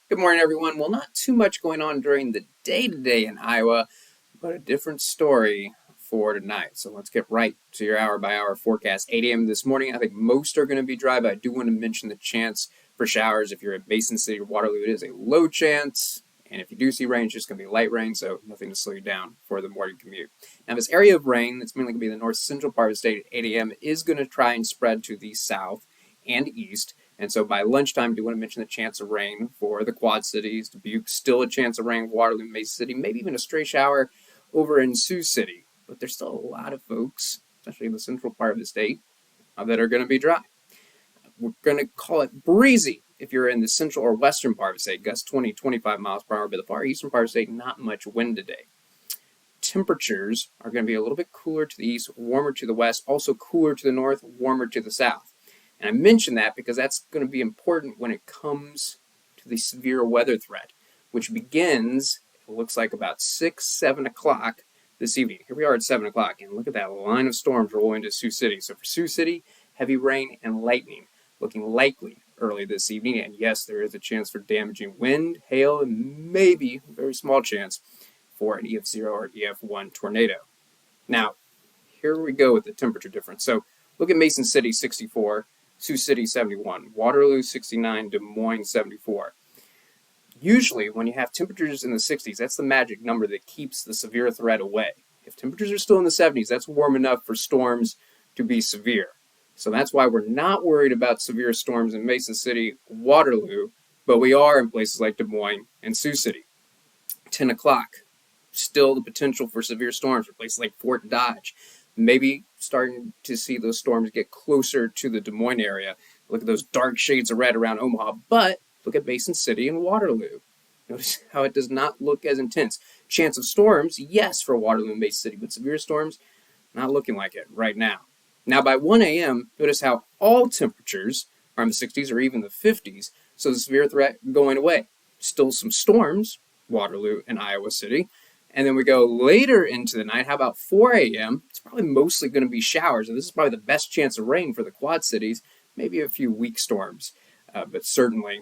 Good morning, everyone. Well, not too much going on during the day today in Iowa, but a different story for tonight. So let's get right to your hour by hour forecast. 8 a.m. this morning, I think most are going to be dry, but I do want to mention the chance for showers. If you're at Mason City or Waterloo, it is a low chance. And if you do see rain, it's just going to be light rain, so nothing to slow you down for the morning commute. Now, this area of rain, that's mainly going to be the north central part of the state at 8 a.m., is going to try and spread to the south and east. And so by lunchtime, I do want to mention the chance of rain for the Quad Cities. Dubuque, still a chance of rain. Waterloo, Mason City, maybe even a stray shower over in Sioux City. But there's still a lot of folks, especially in the central part of the state, that are going to be dry. We're going to call it breezy if you're in the central or western part of the state. Gusts 20, 25 miles per hour. But the far eastern part of the state, not much wind today. Temperatures are going to be a little bit cooler to the east, warmer to the west, also cooler to the north, warmer to the south. And I mention that because that's going to be important when it comes to the severe weather threat, which begins, it looks like about 6, 7 o'clock this evening. Here we are at 7 o'clock, and look at that line of storms rolling into Sioux City. So for Sioux City, heavy rain and lightning looking likely early this evening. And yes, there is a chance for damaging wind, hail, and maybe a very small chance for an EF0 or EF1 tornado. Now, here we go with the temperature difference. So look at Mason City, 64. Sioux City, 71. Waterloo, 69. Des Moines, 74. Usually, when you have temperatures in the 60s, that's the magic number that keeps the severe threat away. If temperatures are still in the 70s, that's warm enough for storms to be severe. So that's why we're not worried about severe storms in Mason City, Waterloo, but we are in places like Des Moines and Sioux City. 10 o'clock, still the potential for severe storms for places like Fort Dodge. Maybe starting to see those storms get closer to the Des Moines area. Look at those dark shades of red around Omaha, but look at Mason City and Waterloo. Notice how it does not look as intense. Chance of storms, yes, for Waterloo and Mason City, but severe storms, not looking like it right now. Now, by 1 a.m., notice how all temperatures are in the 60s or even the 50s, so the severe threat going away. Still some storms, Waterloo and Iowa City. And then we go later into the night. How about 4 a.m.? It's probably mostly going to be showers, and this is probably the best chance of rain for the Quad Cities. Maybe a few weak storms, but certainly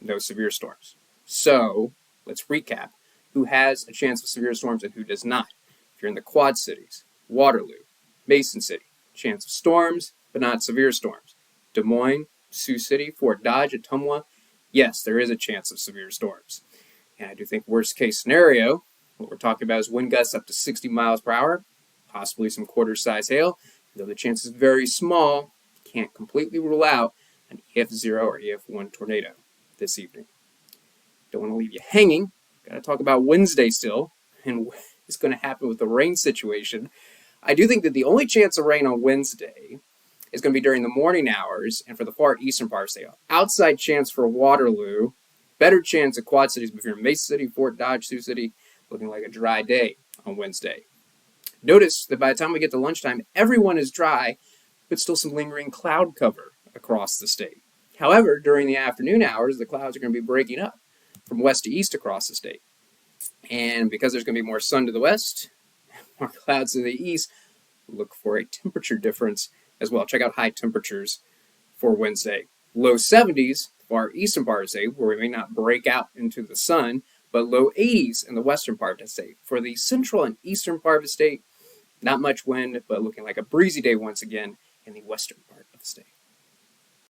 no severe storms. So let's recap who has a chance of severe storms and who does not. If you're in the Quad Cities, Waterloo, Mason City, chance of storms, but not severe storms. Des Moines, Sioux City, Fort Dodge, Ottumwa, yes, there is a chance of severe storms. And I do think worst case scenario, what we're talking about is wind gusts up to 60 miles per hour, possibly some quarter-size hail. Though the chance is very small, can't completely rule out an EF0 or EF1 tornado this evening. Don't want to leave you hanging. Got to talk about Wednesday still, and what's going to happen with the rain situation. I do think that the only chance of rain on Wednesday is going to be during the morning hours and for the far eastern part of the state. Outside chance for Waterloo, better chance at Quad Cities, but if you're in Mason City, Fort Dodge, Sioux City, looking like a dry day on Wednesday. Notice that by the time we get to lunchtime, everyone is dry, but still some lingering cloud cover across the state. However, during the afternoon hours, the clouds are going to be breaking up from west to east across the state. And because there's going to be more sun to the west, more clouds to the east, look for a temperature difference as well. Check out high temperatures for Wednesday. Low 70s, far eastern part of the state, where we may not break out into the sun, but low 80s in the western part of the state. For the central and eastern part of the state, not much wind, but looking like a breezy day once again in the western part of the state.